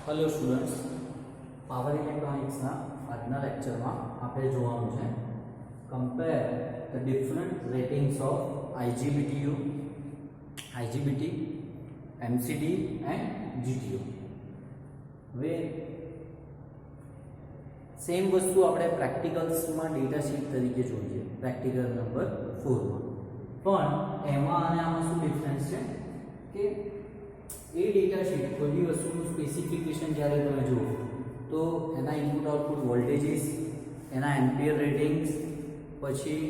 Hello students, power electronics આજના લેક્ચરમાં આપણે જોવાનું છે compare the different ratings of IGBTU, IGBT, MCD and GTO. હવે સેમ વસ્તુ આપણે પ્રેક્ટિકલ્સમાં ડેટા શીટ તરીકે જોઈએ, પ્રેક્ટિકલ નંબર 4 માં. પણ એમાં અને આમાં શું ડિફરન્સ છે કે એ ડેટા શીટ કોઈ બી વસ્તુનું સ્પેસિફિકેશન જ્યારે તમે જુઓ તો એના ઇનપુટ આઉટપુટ વોલ્ટેજીસ, એના એમ્પિયર રેટિંગ્સ, પછી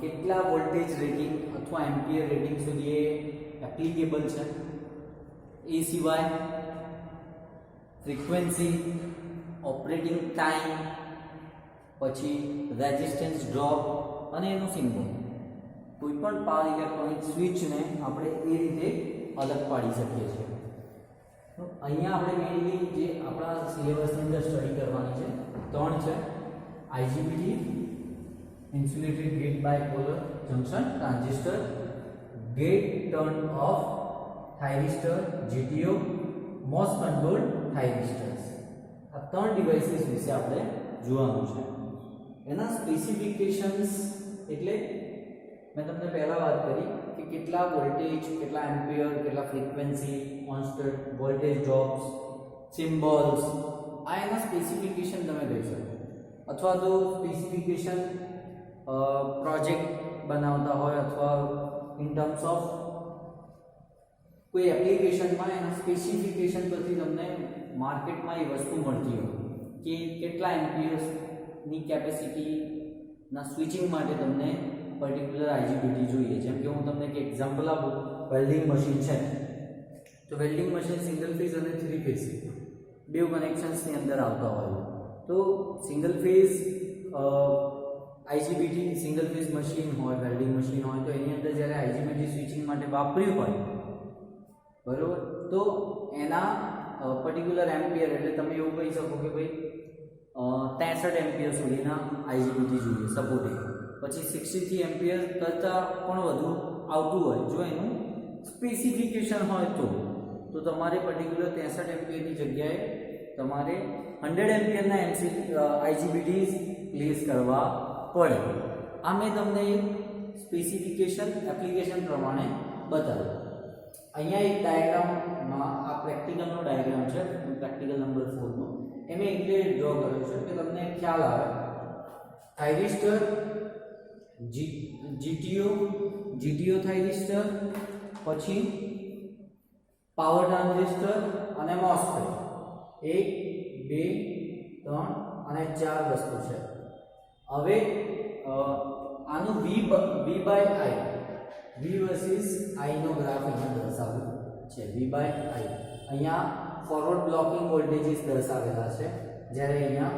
કેટલા વોલ્ટેજ રેટિંગ અથવા એમ્પિયર રેટિંગ સુધી એ એપ્લિકેબલ છે, એ સિવાય ફ્રીક્વન્સી, ઓપરેટિંગ ટાઈમ, પછી રેઝિસ્ટન્સ ડ્રોપ અને એનું સિમ્બોલ. કોઈ પણ પાવર ઇલેક્ટ્રોનિક સ્વિચને આપણે એ રીતે અલગ પાડી શકીએ છીએ. તો અહીંયા આપણે મેઇનલી જે આપણા સિલેબસની અંદર સ્ટડી કરવાની છે ત્રણ છે: IGBT, insulated gate bipolar junction transistor, gate turn off thyristor, GTO, MOS controlled thyristors. આ ત્રણ ડિવાઇસીસ વિશે આપણે જોવાનું છે. એના સ્પેસિફિકેશન્સ એટલે મેં તમને પહેલા વાત કરી કે કેટલા વોલ્ટેજ, કેટલા એમ્પિયર, કેટલા frequency, constant voltage drops, symbols, આ એના સ્પેસિફિકેશન તમે કહી શકો. અથવા તો સ્પેસિફિકેશન પ્રોજેક્ટ બનાવતા હોય અથવા ઇન ટર્મ્સ ઓફ કોઈ એપ્લિકેશનમાં એના સ્પેસિફિકેશન પરથી તમને માર્કેટમાં એ વસ્તુ મળતી હોય કે કેટલા એમ્પિયર્સની કેપેસિટીના સ્વિચિંગ માટે તમને પર્ટિક્યુલર IGBT જોઈએ. જેમ કે હું તમને એક એક્ઝામ્પલ આપું, વેલ્ડિંગ મશીન છે તો વેલ્ડિંગ મશીન સિંગલ ફેઝ અને 3 ફેઝ બે કનેક્શન્સની અંદર આવતા હોય. તો single phase IGBT single phase machine હોય, વેલ્ડિંગ મશીન હોય, તો એની અંદર જ્યારે IGBT સ્વિચિંગ માટે વાપર્યું હોય બરોબર, તો એના પર્ટિક્યુલર એમ્પિયર એટલે તમે એવું કહી શકો કે ભાઈ 63 એમ્પિયર સુધીના IGBT જોઈએ સપોર્ટેડ. પછી 63 એમ્પિયર કરતાં પણ વધુ આવતું હોય જો એનું સ્પેસિફિકેશન હોય તો તમારે પર્ટિક્યુલર 63 એમ્પિયરની જગ્યાએ તમારે 100 એમ્પિયરના IGBTs પ્લેસ કરવા પડે. આ મેં તમને સ્પેસિફિકેશન એપ્લિકેશન પ્રમાણે બતાવ્યું. અહીંયા એક ડાયાગ્રામમાં આ પ્રેક્ટિકલનો ડાયાગ્રામ છે, પ્રેક્ટિકલ નંબર 4 નો. એમે એટલે ડ્રો કર્યો છે કે તમને ખ્યાલ આવે. થાઇરિસ્ટર, GTO થાઇરિસ્ટર, પછી પાવર ટ્રાન્ઝિસ્ટર અને MOSFET. 1 2 3 અને 4 વસ્તુ છે. હવે આનું V by I, V versus I નો ગ્રાફ અહીંયા દર્શાવેલો છે. V by I અહીંયા ફોરવર્ડ બ્લોકિંગ વોલ્ટેજીસ દર્શાવેલા છે, જ્યારે અહીંયા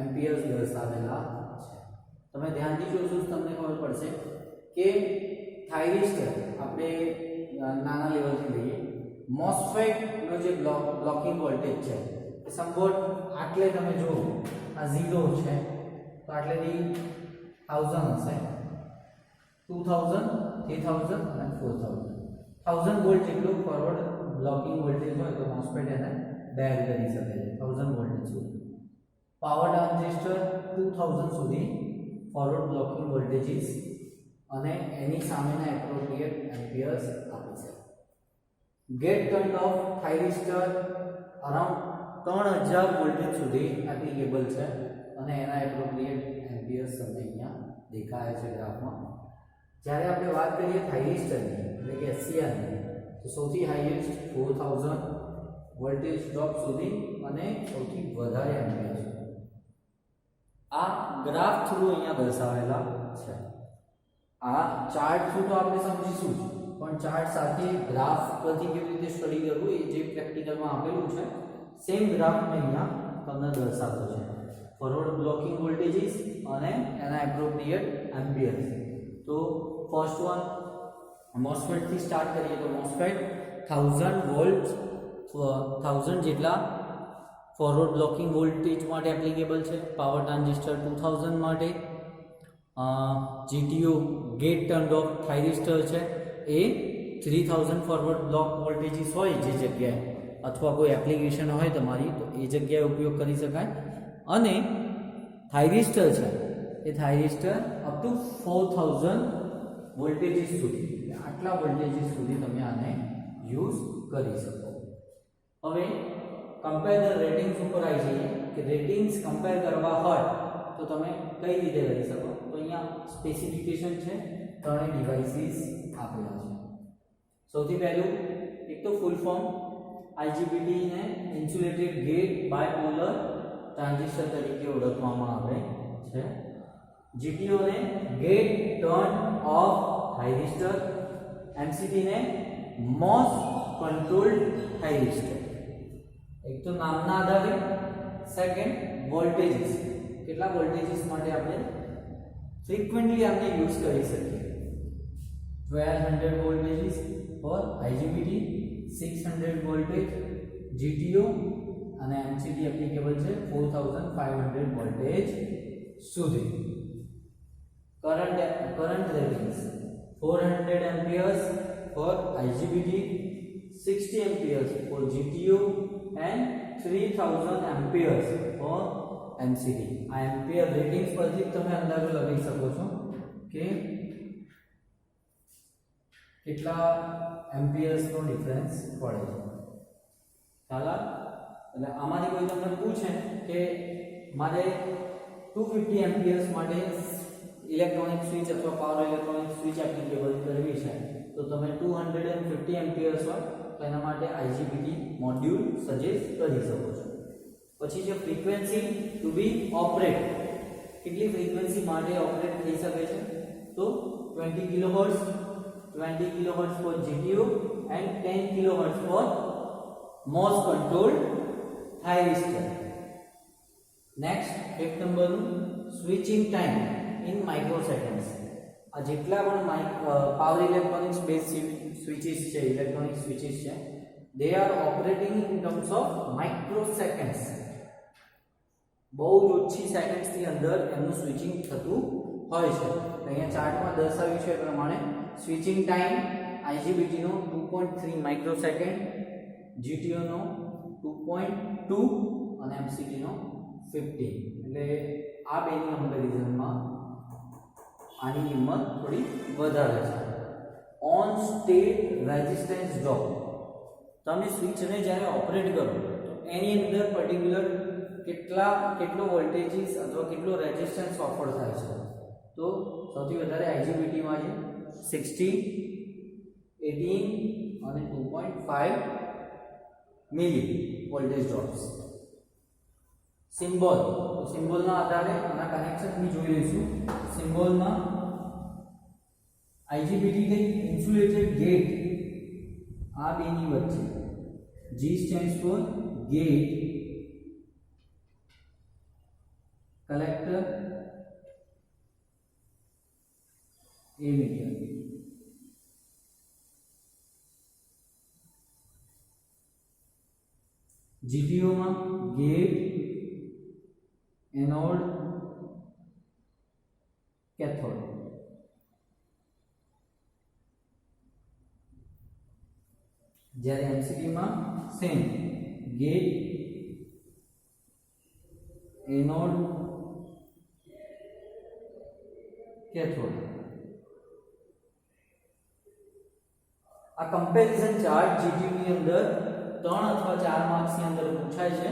એમ્પિયર્સ દર્શાવેલા છે. તમે ધ્યાનથી જોશો તો તમને ખબર પડશે કે થાઇરિસ્ટર આપણે નાના લેવલથી લઈએ. MOSFET નો જે બ્લોકિંગ વોલ્ટેજ છે એ સમવોટ આટલે તમે જુઓ, આ 0 છે તો આટલેથી 1000 હશે, 2000, 3000 અને 4000. 1000 વોલ્ટ જેટલું ફોરવર્ડ બ્લોકિંગ વોલ્ટેજ હોય તો MOSFET એને બેર કરી શકે છે 1000 વોલ્ટેજ સુધી. પાવર ટ્રાન્ઝિસ્ટર 2000 સુધી ફોરવર્ડ બ્લોકિંગ વોલ્ટેજીસ અને એની સામેના એપ્રોપ્રિએટ એમ્પિયર્સ આપે છે. Gate turn off thyristor around 3000 voltage સુધી એપ્લિકેબલ છે અને એના એપ્રોપ્રિએટ એમ્પિયર્સ તમને અહીંયા દેખાય છે ગ્રાફમાં. જ્યારે આપણે વાત કરીએ થાઇરિસ્ટરની એટલે કે SCRની, તો સૌથી હાઈએસ્ટ 4000 વોલ્ટેજ ડ્રોપ સુધી અને સૌથી વધારે એમ્પિયર સુધી. આ ગ્રાફ થ્રુ અહીંયા દર્શાવેલા છે. આ ચાર્ટ થ્રુ તો આપણે સમજીશું જ, પણ ચાર્ટ સાથે ગ્રાફ પરથી કેવી રીતે સ્ટડી કરવું એ જે પ્રેક્ટિકલમાં આપેલું છે સેમ ગ્રાફ મેં અહીંયા તમને દર્શાવ્યો છે. ફોરવર્ડ બ્લોકિંગ વોલ્ટેજીસ અને એના એપ્રોપ્રિએટ એમ્પિયર્સ. તો ફર્સ્ટ વન MOSFET થી સ્ટાર્ટ કરીએ તો MOSFET 1000 વોલ્ટ 1000 જેટલા ફોરવર્ડ બ્લોકિંગ વોલ્ટેજ માટે એપ્લિકેબલ છે. પાવર ટ્રાન્ઝિસ્ટર 2000 માટે. GTO ગેટ ટર્ન ઓફ થાઇરિસ્ટર છે એ 3000 ફોરવર્ડ બ્લોક વોલ્ટેજીસ હોય જે જગ્યાએ અથવા કોઈ એપ્લિકેશન હોય તમારી તો એ જગ્યાએ ઉપયોગ કરી શકાય. અને થાઇરિસ્ટર છે એ થાઇરિસ્ટર અપ ટુ 4000 વોલ્ટેજીસ સુધી, આટલા વોલ્ટેજીસ સુધી તમે આને યુઝ કરી શકો. હવે કમ્પેર ધ રેટિંગ્સ ઉપર આવી જઈએ કે રેટિંગ્સ કમ્પેર કરવા હોય તો તમે કઈ રીતે કરી શકો. તો અહીંયા સ્પેસિફિકેશન છે, ત્રણેય ડિવાઇસીસ આપેલા છે. સૌથી પહેલું એક તો ફૂલ ફોર્મ, IGBT ને ઇન્સ્યુલેટેડ ગેટ બાયપોલર ટ્રાન્ઝિસ્ટર તરીકે ઓળખવામાં આવે છે. GTO ને ગેટ ટર્ન ઓફ થાઇરિસ્ટર, MCT ને MOS કંટ્રોલ્ડ થાઇરિસ્ટર. એક તો નામના આધારે, સેકન્ડ વોલ્ટેજીસ, કેટલા વોલ્ટેજીસ માટે આપણે ફ્રીક્વન્ટલી આપણે યુઝ કરી શકીએ. 1200 voltages for IGBT, 600 voltage GTO અને MCT એપ્લિકેબલ છે 4500 વોલ્ટેજ સુધી. Current ratings 400 amperes for IGBT, 60 amperes for GTO and 3000 amperes for MCT. આ એમ્પિયર રેટિંગ્સ પરથી તમે અંદાજો લગાવી શકો છો કે કેટલા એમ્પિયર્સ નો ડિફરન્સ પડે છે. ચાલો, એટલે આમાંથી કોઈ તમને પૂછે કે મારે 250 એમ્પિયર્સ માટે ઇલેક્ટ્રોનિક સ્વિચ અથવા પાવર ઇલેક્ટ્રોનિક સ્વિચ એપ્લિકેબલ કરવી છે તો તમે 250 એમ્પિયર્સ હોય તો એના માટે IGBT મોડ્યુલ સજેસ્ટ કરી શકો છો. પછી જે ફ્રીક્વન્સી ટુ બી ઓપરેટ, કેટલી ફ્રીક્વન્સી માટે ઓપરેટ થઈ શકે છે તો 20 kilohertz, 20 kilohertz for GTO and 10 kilohertz for MOS controlled thyristor. Next, એક નંબરનું સ્વિચિંગ ટાઈમ ઇન માઇક્રોસેકન્ડ્સ. આ જેટલા પણ પાવર ઇલેક્ટ્રોનિક્સ બેઝ સ્વિચીસ છે, ઇલેક્ટ્રોનિક સ્વિચીસ છે, they are operating in terms of microseconds. બહુ જ ઓછી સેકન્ડ્સ ની અંદર એનું સ્વિચિંગ થતું હોય છે. અહીંયા ચાર્ટમાં દર્શાવ્યું છે એ પ્રમાણે સ્વિચિંગ ટાઈમ IGBT નો 2.3 માઇક્રોસેકન્ડ, GTO નો 2.2 અને MCT નો 15. એટલે આ બેની કમ્પેરિઝનમાં આની કિંમત થોડી વધારે છે. ઓન સ્ટેટ રેઝિસ્ટન્સ ડ્રોપ, તમે સ્વિચને જ્યારે ઓપરેટ કરો તો એની અંદર પર્ટિક્યુલર કેટલો વોલ્ટેજીસ અથવા કેટલો રેઝિસ્ટન્સ ઓફર થાય છે. તો સૌથી વધારે IGBT માં છે 60, 18 અને 2.5 મિલી વોલ્ટેજ ડ્રોપ્સ. સિમ્બોલ, તો સિમ્બોલના આધારે આના કનેક્શન ની જોઈ લઈશું. સિમ્બોલમાં IGBT ને ઇન્સ્યુલેટેડ ગેટ આ બેની વચ્ચે, G stands for gate, collector, emitter. GTO માં ગેટ, એનોડ, કેથોડ. જ્યારે MCT માં સેમ ગેટ, એનોડ, કેથોડ. આ કમ્પેરિઝન ચાર્ટ GTO ની અંદર 3 અથવા 4 માર્ક્સ ની અંદર પૂછાય છે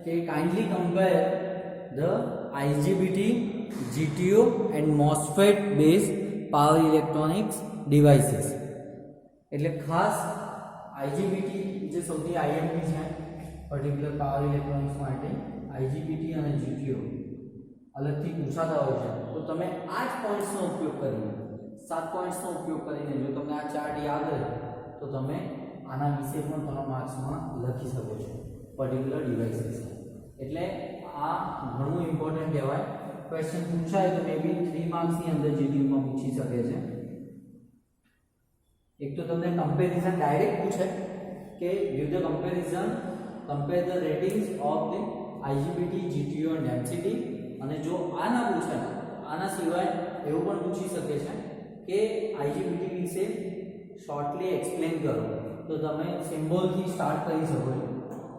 કે kindly compare the IGBT, GTO and MOSFET based power electronics devices. એટલે ખાસ IGBT જે સૌથી IMP છે પર્ટિક્યુલર પાવર ઇલેક્ટ્રોનિક્સ માટે, IGBT અને GTO અલગથી પૂછાતા હોય છે તો તમે આ જ પોઈન્ટ્સનો ઉપયોગ કરીને, 7 પોઈન્ટ્સનો ઉપયોગ કરીને જો તમને આ ચાર્ટ યાદ રહે તો તમે આના વિશે પણ 3 માર્ક્સમાં લખી શકો છો પર્ટિક્યુલર ડિવાઇસીસ. એટલે આ ઘણું ઇમ્પોર્ટન્ટ કહેવાય. ક્વેશ્ચન પૂછાય તો મે બી 3 માર્ક્સની અંદર GTO માં પૂછી શકે છે. એક તો તમને કમ્પેરિઝન ડાયરેક્ટ પૂછે કે give the comparison, compare the ratings of the IGBT, GTO and MCT. અને જો આ ના પૂછે, આના સિવાય એવું પણ પૂછી શકે છે કે IGBT વિશે શોર્ટલી એક્સપ્લેન કરો તો તમે સિમ્બોલથી સ્ટાર્ટ કરી શકો છો.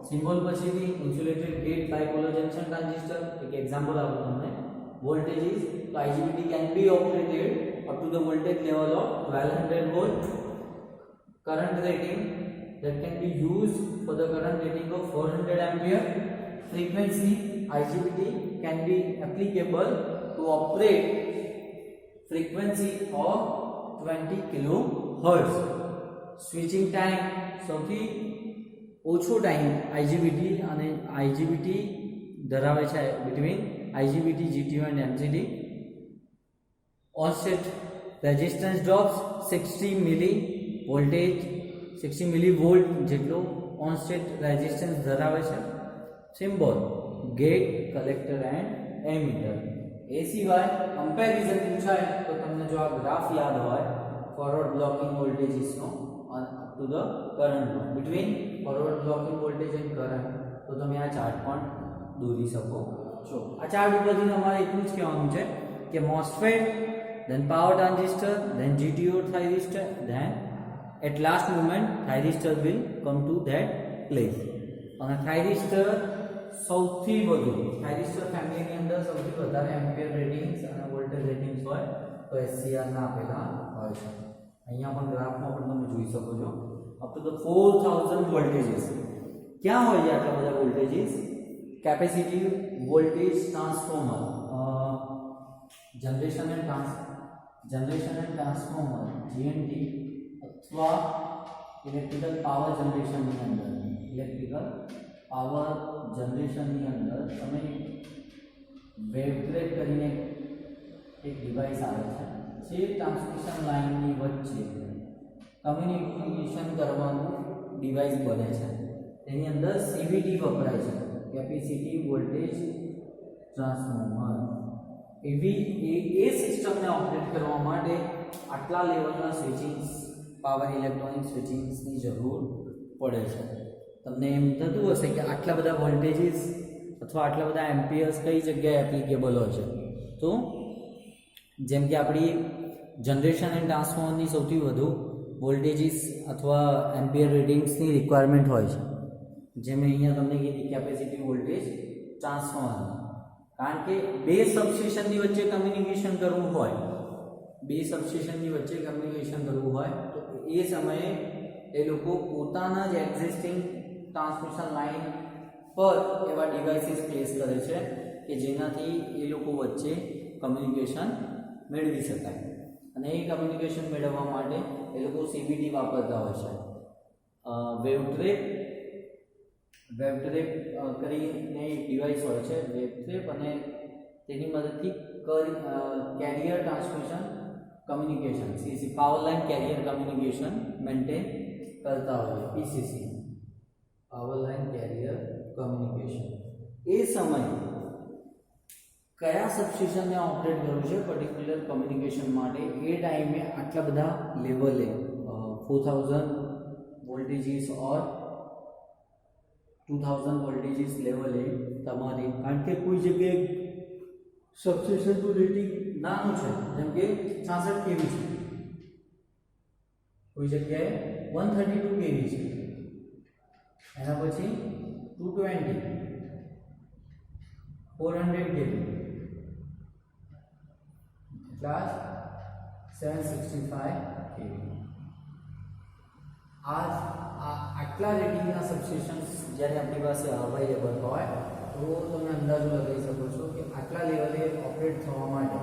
સિમ્બોલ પછીથી insulated gate bipolar junction transistor, એક એક્ઝામ્પલ આપું તમને. વોલ્ટેજ ઇઝ, તો IGBT can be operated up to the voltage level of 1200 volt. Current rating that can be used for the current rating of 400 ampere. Frequency IGBT can be applicable to operate frequency of 20 kilohertz. Switching time, સૌથી ઓછો time IGBT અને IGBT ધરાવે છે between IGBT, GTO and MCD. Offset resistance drops 60 milli voltage 60 millivolt જેટલો on state resistance ધરાવે છે. Symbol gate, collector and emitter. એ સિવાય કમ્પેરિઝન પૂછાય તો તમને જો આ ગ્રાફ યાદ હોય ફોરવર્ડ બ્લોકિંગ વોલ્ટેજીસનો up to the current between forward blocking voltage and current, તો તમે આ ચાર્ટ પણ દોરી શકો છો. આ ચાર્ટ ઉપરથી તમારે એટલું જ કહેવાનું છે કે MOSFET, then power transistor, then GTO thyristor, then at last moment thyristor will come to that place. અને thyristor સૌથી વધુ thyristor ફેમિલીની અંદર સૌથી વધારે એમ્પિયર રેટિંગ્સ અને વોલ્ટેજ રેટિંગ્સ હોય તો SCR ના આપેલા હોય છે. અહીંયા પણ ગ્રાફમાં પણ તમે જોઈ શકો છો અપ ટુ ધ 4000 વોલ્ટેજીસ. ક્યાં હોય છે આટલા બધા voltages? Capacitive voltage transformer, generation and transformer GNT, અથવા ઇલેક્ટ્રિકલ પાવર જનરેશનની અંદર તમે વેવબ્રેક કરીને એક ડિવાઇસ આવે છે જે ટ્રાન્સમિશન લાઇનની વચ્ચે કમ્યુનિકેશન કરવાનું ડિવાઇસ બને છે. તેની અંદર CVT વપરાય છે, કેપેસિટી વોલ્ટેજ ટ્રાન્સફોર્મર. એ સિસ્ટમને ઓપરેટ કરવા માટે આટલા લેવલના સ્વિચિંગ્સ, પાવર ઇલેક્ટ્રોનિક સ્વિચિંગ્સની જરૂર પડે છે. તમને એમ થતું હશે કે આટલા બધા વોલ્ટેજીસ અથવા આટલા બધા એમ્પિયર્સ કઈ જગ્યાએ એપ્લિકેબલ હોય છે. તો જેમ કે આપણી જનરેશન એન્ડ ટ્રાન્સફોર્મરની સૌથી વધુ વોલ્ટેજીસ અથવા એમ્પિયર રેટિંગ્સની રિક્વાયરમેન્ટ હોય છે. જેમ અહીંયા તમને કીધી કેપેસિટી વોલ્ટેજ ટ્રાન્સફોર્મર, કારણ કે બે સબસ્ટેશનની વચ્ચે કમ્યુનિકેશન કરવું હોય તો એ સમયે એ લોકો પોતાના જ એક્ઝિસ્ટિંગ ટ્રાન્સમિશન લાઇન પર એવા ડિવાઇસીસ પ્લેસ કરે છે કે જેનાથી એ લોકો વચ્ચે કમ્યુનિકેશન મેળવી શકાય. અને એ કમ્યુનિકેશન મેળવવા માટે એ લોકો CVT વાપરતા હોય છે. વેવટ્રેપ કરીને એક ડિવાઇસ હોય છે, વેવટ્રેપ, અને તેની મદદથી carrier transmission communication CC, power line carrier communication maintain કરતા હોય PCC, power line carrier communication. એ સમયે કયા સબસ્ટેશનને ઓપરેટ કરવું છે પર્ટિક્યુલર કમ્યુનિકેશન માટે, એ ટાઈમે આટલા બધા લેવલે 4000 વોલ્ટેજીસ ઓર 2000 વોલ્ટેજીસ લેવલે તમારે, કારણ કે કોઈ જગ્યાએ સબસ્ટેશનનું રેટિંગ નાનું છે, જેમ કે 66 kV છે, કોઈ જગ્યાએ 132 kV છે, એના પછી 220, 400 kV, એટલા 765 kV. આટલા રેટિંગના સબસ્ટેશન્સ જ્યારે આપણી પાસે અવેલેબલ હોય તો તમે અંદાજો લગાવી શકો છો કે આટલા લેવલે ઓપરેટ થવા માટે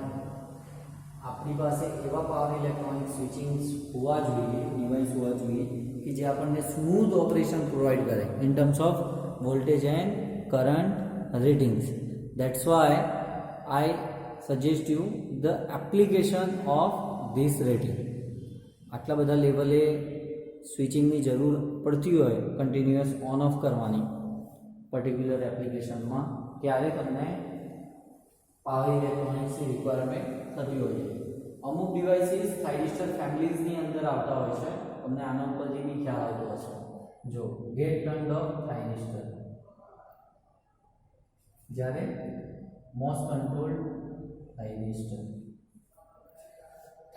આપણી પાસે એવા પાવર ઇલેક્ટ્રોનિક સ્વિચિંગ્સ હોવા જોઈએ, ડિવાઇસ હોવા જોઈએ કે જે આપણને સ્મૂથ ઓપરેશન પ્રોવાઈડ કરે in terms of voltage and current ratings. That's why I suggest you the application of this rating. આટલા બધા લેવલે સ્વિચિંગની જરૂર પડતી હોય કન્ટિન્યુઅસ ઓન ઓફ કરવાની પર્ટિક્યુલર એપ્લિકેશનમાં, ત્યારે તમને પાવર ઇલેક્ટ્રોનિક્સની રિક્વાયરમેન્ટ થતી હોય છે. અમુક ડિવાઇસીસ થાઇરિસ્ટર ફેમિલીઝની અંદર આવતા હોય છે, તમને આના ઉપરથી બી ખ્યાલ આવતો હશે. જો ગેટ ટર્ન્ડ ઓફ થાઇરિસ્ટર, જ્યારે મોસ્ટ કંટ્રોલ્ડ થાઇરિસ્ટર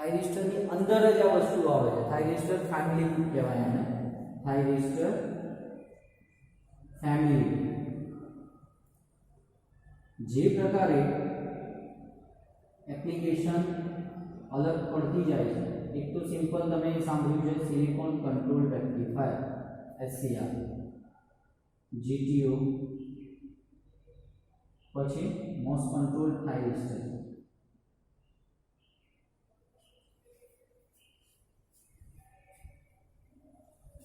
થાઇરિસ્ટરની અંદર જ આ વસ્તુ આવે છે. થાઇરિસ્ટર ફેમિલી કહેવાય એને. થાઇરિસ્ટર ફેમિલી જે પ્રકારે એપ્લિકેશન અલગ પડતી જાય છે. એક તો સિમ્પલ તમે સાંભળ્યું છે silicon control rectifier SCR, GTO, પછી મોસ કંટ્રોલ થાઇરિસ્ટર.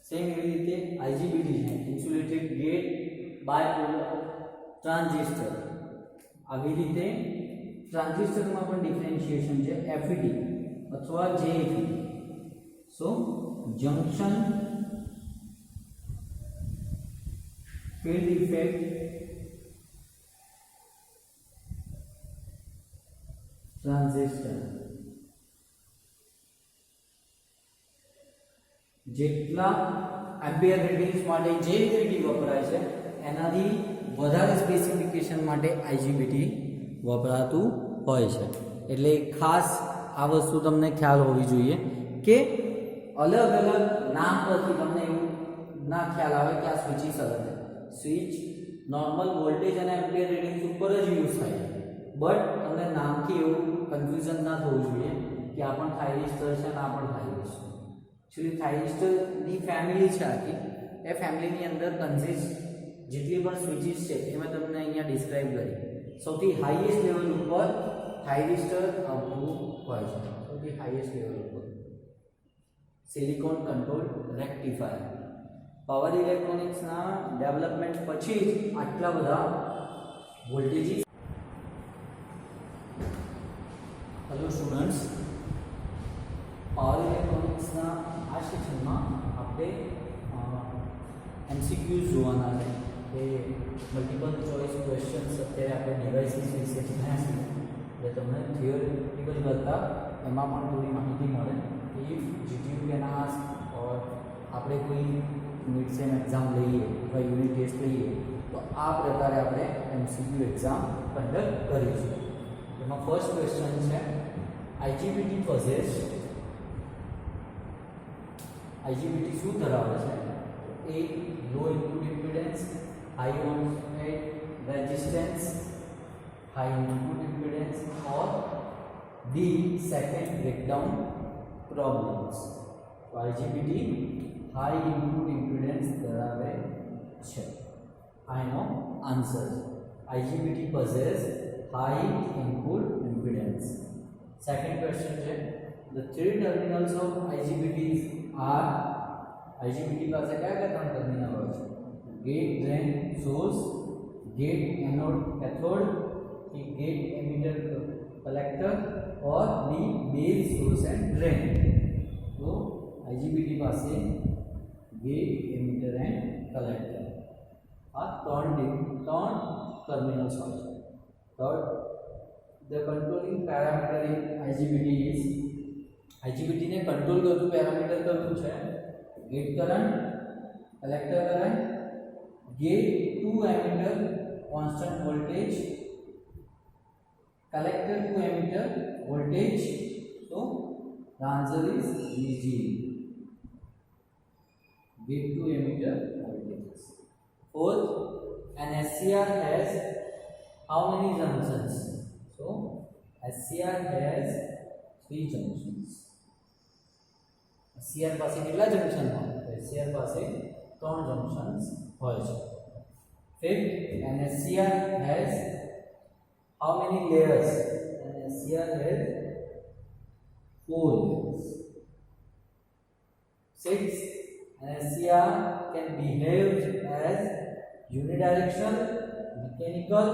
સેમ એવી રીતે IGBT છે, ઇન્સ્યુલેટેડ ગેટ બાયપોલર ટ્રાન્ઝિસ્ટર. આવી રીતે ટ્રાન્ઝિસ્ટરમાં પણ ડિફરન્શિએશન છે, FET અથવા JFET. સો જંક્શન ફિલ્ડ ઇફેક્ટ ટ્રાન્ઝિસ્ટર. જેટલા એમ્પિયર રેટિંગ્સ માટે જે એલઈડી વપરાય છે એનાથી વધારે સ્પેસિફિકેશન માટે IGBT વપરાતું હોય છે. એટલે ખાસ આ વસ્તુ તમને ખ્યાલ હોવી જોઈએ કે અલગ અલગ નામ પરથી તમને એવું ના ખ્યાલ આવે કે આ સ્વિચિસ અલગ છે. સ્વિચ નોર્મલ વોલ્ટેજ અને એમ્પિયર રેટિંગ્સ ઉપર જ યુઝ થાય છે, બટ તમને નામથી એવું કન્ફ્યુઝન ના થવું જોઈએ કે આ પણ થાઇરિસ્ટર છે અને આ પણ થાઇરિસ્ટર. એકચ્યુઅલી થાઇરિસ્ટરની ફેમિલી છે આખી. એ ફેમિલીની અંદર કન્સિસ્ટ જેટલી પણ સ્વિચિસ છે એ મેં તમને અહીંયા ડિસ્ક્રાઇબ કરી. સૌથી હાઈએસ્ટ લેવલ ઉપર થાઇરિસ્ટર આવતું હોય છે. સૌથી હાઈએસ્ટ લેવલ ઉપર સિલિકોન કંટ્રોલ રેક્ટિફાયર. પાવર ઇલેક્ટ્રોનિક્સના ડેવલપમેન્ટ પછી જ આટલા બધા વોલ્ટેજીસ. હેલો સ્ટુડન્ટ્સ, પાવર ઇલેક્ટ્રોનિક્સના આ સેક્શનમાં આપણે MCQs જોવાના છે. એ મલ્ટિપલ ચોઇસ ક્વેશ્ચન્સ અત્યારે આપણે ડિવાઇસીસ વિશે ભણ્યા છીએ, એટલે તમને થિયોરિટિકલ કરતાં એમાં પણ થોડી માહિતી મળે. ઇફ GTU કેન આસ્ક ઓર આપણે કોઈ મિડ સેમ એક્ઝામ લઈએ અથવા યુનિટ ટેસ્ટ લઈએ તો આ પ્રકારે આપણે MCQ એક્ઝામ કન્ડક્ટ કરીશું. એમાં ફર્સ્ટ ક્વેશ્ચન છે IGBT પોઝેસ. IGBT શું ધરાવે છે? A low input impedance, high on resistance, high input impedance, or D second breakdown problems. તો IGBT હાઈ ઇનપુટ ઇમ્પિડન્સ ધરાવે છે. આ એનો આન્સર છે. IGBT possess high input impedance. Second question છે the three terminals of IGBTs are. IGBT પાસે કયા ત્રણ ટર્મિનલ હોય છે? Gate, drain, source. Gate, anode, cathode. Gate, emitter, collector. और D base, source and drain. तो IGBT પાસે ગેટ, એમિટર એન્ડ કલેક્ટર આ ત્રણ ટર્મિનલ્સ હોય છે. Third, the controlling parameter in IGBT is. IGBT ને કંટ્રોલ કરતું પેરામીટર કયું છે? Gate current, collector current, gate to emitter constant voltage, collector to emitter voltage. So the answer is VG. Gate to emitter voltage. Fourth, an SCR has how many junctions? So SCR has 3 junctions. SCR પાસે કેટલા junction હોય? SCR પાસે 3 junctions હોય છે. Fifth, an SCR has how many layers? And SCR has 4 layers. Sixth, an SCR can behave as unidirectional, mechanical,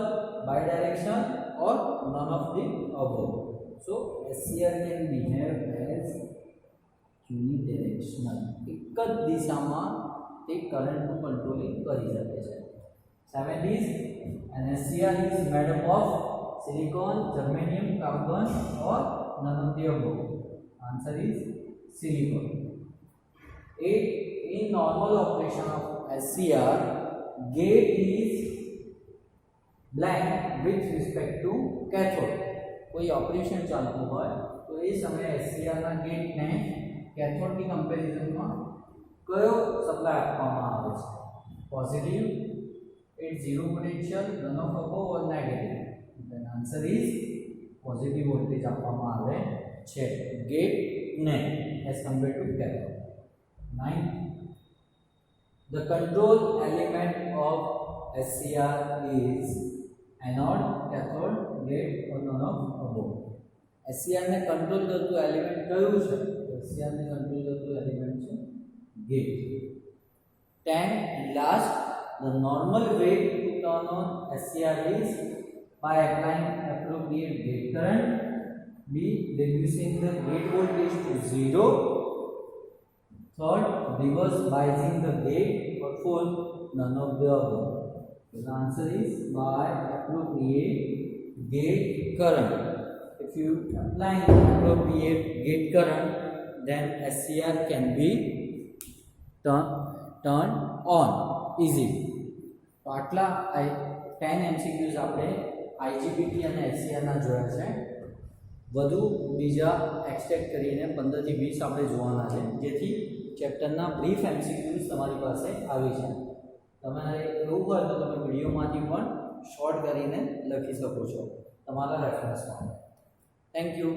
bidirectional, or none of the above. So SCR can behave as unidirectional. એક જ દિશામાં તે કરંટનું controlling કરી શકે છે. Seventh is an SCR is made up of silicon, germanium, carbon, or none of the above. Answer is silicon. 8, in normal operation of SCR, gate is blank with respect to cathode. कोई operation चालू હોય તો એ સમયે SCR ના ગેટને કેથોડની કમ્પેરિઝનમાં કયો supply આપવામાં આવે છે? Positive, it zero potential, none of above or negative? Then answer is positive voltage આપવામાં આવે છે ગેટને as compare to cathode. 9. The control element of SCR is anode, cathode, gate or none of above. SCR ને control કરતું element કયું છે? SCR ને control કરતું એલિમેન્ટ છે gate. 10 and last, the normal way to turn on SCR is by applying appropriate gate current, B, reducing the gate voltage to 0, third, reverse biasing the gate, or fourth, none of the above. So the answer is by appropriate gate current. If you apply appropriate gate current, then SCR can be turned on easily. તો આટલા 10 MCQs આપણે IGBT અને SCR ના જોયા છે. વધુ બીજા extract કરીને 15 થી 20 આપણે જોવાના છે, જેથી ચેપ્ટરના બ્રીફ MCQs તમારી પાસે આવી છે. તમારે એવું હોય તો તમે વિડીયોમાંથી પણ શોર્ટ કરીને લખી શકો છો તમારા રેફરન્સમાં. Thank you.